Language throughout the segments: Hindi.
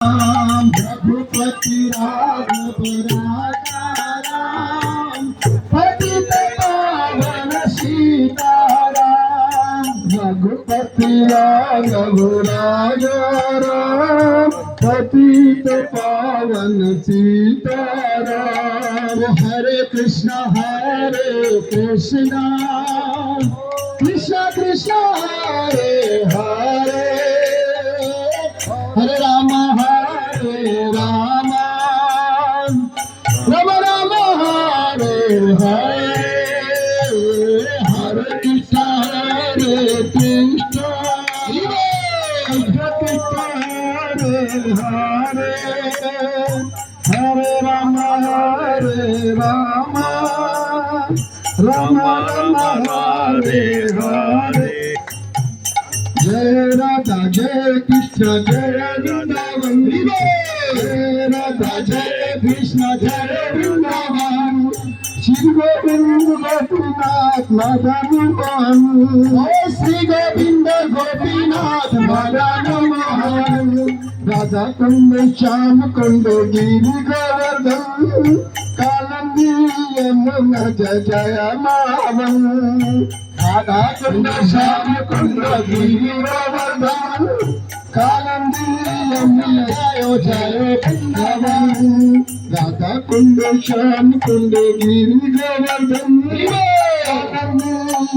रघुपति राघव राजा राम पतित पावन सीताराम। रघुपति राघव राजा राम पतित पावन सीताराम। हरे कृष्ण कृष्ण कृष्ण हरे हरे, हरे राम राम राम हरे हरे, हरे कृष्ण कृष्ण हरे हरे, हरे राम राम राम हरे हरे। जय राधा जय कृष्ण जय वृंदावन, जय राधा जय कृष्ण जय वृंदावन। श्री गोविंद गोपीनाथ मदन मोहन, श्री गोविंद गोपीनाथ मदन मोहन। राधा कुंड श्याम कुंड गिरि गोवर्धन, कालिंदी यमुना जय मावन। राधा कुंड श्याम कुंड गिरि गोवर्धन, कालिंदी यमुना जय वृंदावन। राधा कुंड श्याम कुंड गिरि गोवर्धन, कालिंदी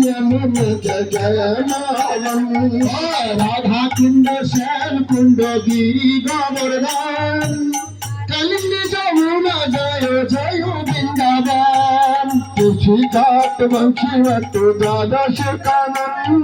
यमुना जय मावन। राधा कुंड श्याम कुंड गिरि गोवर्धन, कालिंदी यमुना जय जय वृंदावन। तुलसी घाट वंशी वट द्वादश कानन,